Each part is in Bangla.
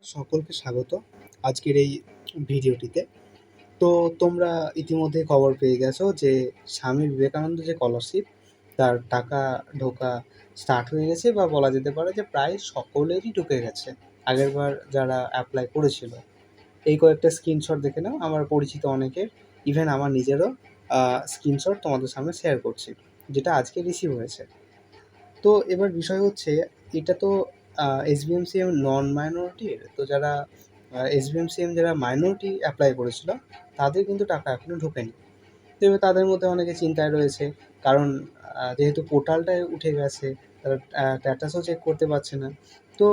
সকলকে স্বাগত আজকের এই ভিডিওটিতে। তো তোমরা ইতিমধ্যে খবর পেয়ে গেছো যে স্বামী বিবেকানন্দ যে স্কলারশিপ তার টাকা ঢোকা স্টার্ট হয়ে গেছে, বা বলা যেতে পারে যে প্রায় সকলেরই ঢুকে গেছে। আগেরবার যারা অ্যাপ্লাই করেছিল, এই কয়েকটা স্ক্রিনশট দেখে নাও। আমার পরিচিত অনেকের, ইভেন আমার নিজেরও স্ক্রিনশট তোমাদের সামনে শেয়ার করছি, যেটা আজকে রিসিভ হয়েছে। তো এবার বিষয় হচ্ছে, এটা তো এসবিএমসিএম নন মাইনরিটির, তো যারা এসবিএমসিএম যারা মাইনরিটি অ্যাপ্লাই করেছিল তাদের কিন্তু টাকা এখনও ঢোকেনি। তো এবার তাদের মধ্যে অনেকে চিন্তায় রয়েছে, কারণ যেহেতু পোর্টালটায় উঠে গেছে, তারা স্ট্যাটাসও চেক করতে পারছে না। তো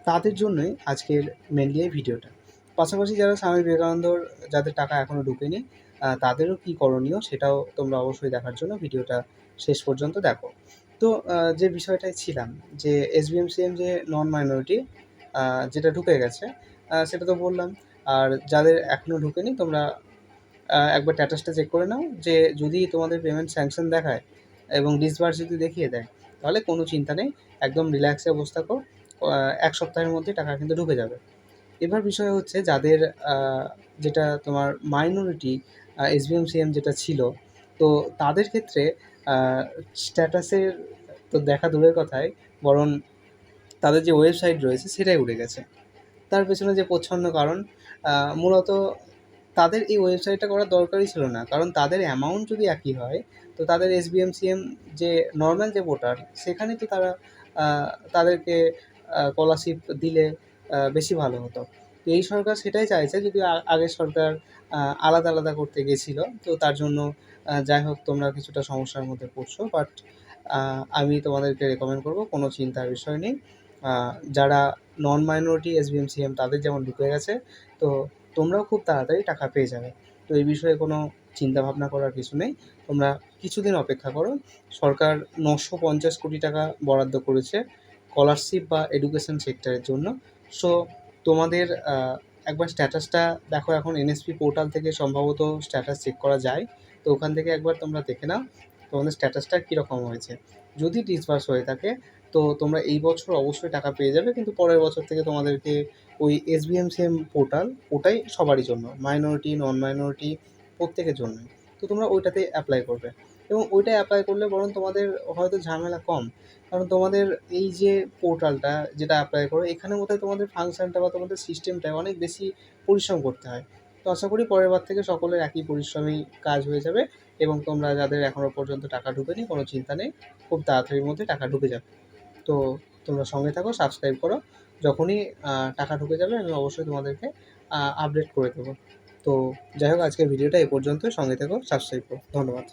তাদের জন্যই আজকের মেনলি এই ভিডিওটা। পাশাপাশি যারা স্বামী বিবেকানন্দর যাদের টাকা এখনও ঢোকেনি, তাদেরও কী করণীয় সেটাও তোমরা অবশ্যই দেখার জন্য ভিডিওটা শেষ পর্যন্ত দেখো। তো যে বিষয়টায় ছিলাম, যে এসবিএমসিএম যে নন মাইনরিটি যেটা ঢুকে গেছে, সেটা তো বললাম। আর যাদের এখনও ঢোকেনি, তোমরা একবার স্ট্যাটাসটা চেক করে নাও, যে যদি তোমাদের পেমেন্ট স্যাংশন দেখায় এবং ডিসবার্স যদি দেখিয়ে দেয়, তাহলে কোনো চিন্তা নেই, একদম রিল্যাক্সে বসে থাকো। 1 সপ্তাহের মধ্যে টাকা কিন্তু ঢুকে যাবে। এবার বিষয় হচ্ছে, যাদের যেটা তোমার মাইনরিটি এসবিএমসিএম যেটা ছিল, তো তাদের ক্ষেত্রে স্ট্যাটাসের তো দেখা দূরের কথায়, বরং তাদের যে ওয়েবসাইট রয়েছে সেটাই উড়ে গেছে। তার পেছনে যে প্রচ্ছন্ন কারণ, মূলত তাদের এই ওয়েবসাইটটা করার দরকারই ছিল না। কারণ তাদের অ্যামাউন্ট যদি একই হয়, তো তাদের এসবিএমসিএম যে নর্মাল যে ভোটার, সেখানে তো তারা তাদেরকে স্কলারশিপ দিলে বেশি ভালো হতো। তো এই সরকার সেটাই চাইছে, যদিও আগের সরকার আলাদা আলাদা করতে গেছিলো, তো তার জন্য যাই হোক তোমরা কিছুটা সমস্যার মধ্যে পড়ছো। বাট আমি তোমাদেরকে রেকমেন্ড করবো, কোনো চিন্তার বিষয় নেই। যারা নন মাইনরিটি এসবিএমসিএম তাদের যেমন ঢুকে গেছে, তো তোমরাও খুব তাড়াতাড়ি টাকা পেয়ে যাবে। তো এই বিষয়ে কোনো চিন্তা ভাবনা করার কিছু নেই। তোমরা কিছুদিন অপেক্ষা করো। সরকার 950 কোটি টাকা বরাদ্দ করেছে স্কলারশিপ বা এডুকেশন সেক্টরের জন্য। সো তোমাদের একবার স্ট্যাটাসটা দেখো। এখন এনএসপি পোর্টাল থেকে সম্ভবত স্ট্যাটাস চেক করা যায়, তো ওখান থেকে একবার তোমরা দেখে নাও তোমাদের স্ট্যাটাসটা কীরকম হয়েছে। যদি ডিসবার্স হয়ে থাকে, তো তোমরা এই বছর অবশ্যই টাকা পেয়ে যাবে, কিন্তু পরের বছর থেকে তোমাদেরকে ওই এসবিএমসিএম পোর্টাল, ওটাই সবারই জন্য, মাইনরিটি নন মাইনরিটি প্রত্যেকের জন্যই। তো তোমরা ওইটাতে অ্যাপ্লাই করবে, এবং ওইটায় অ্যাপ্লাই করলে বরং তোমাদের হয়তো ঝামেলা কম। কারণ তোমাদের এই যে পোর্টালটা যেটা অ্যাপ্লাই করো, এখানে বোধহয় তোমাদের ফাংশনটা বা তোমাদের সিস্টেমটায় অনেক বেশি পরিশ্রম করতে হয়। তো আশা করি পরের বার থেকে সকলের একই পরিশ্রমী কাজ হয়ে যাবে, এবং তোমরা যাদের এখনও পর্যন্ত টাকা ঢোকেনি, কোনো চিন্তা নেই, খুব তাড়াতাড়ির মধ্যে টাকা ঢুকে যাবে। তো তোমরা সঙ্গে থাকো, সাবস্ক্রাইব করো। যখনই টাকা ঢুকে যাবে আমি অবশ্যই তোমাদেরকে আপডেট করে দেবো। তো যাই হোক, আজকের ভিডিওটা এ পর্যন্ত। সঙ্গে থেকো, সাবস্ক্রাইব করো। ধন্যবাদ।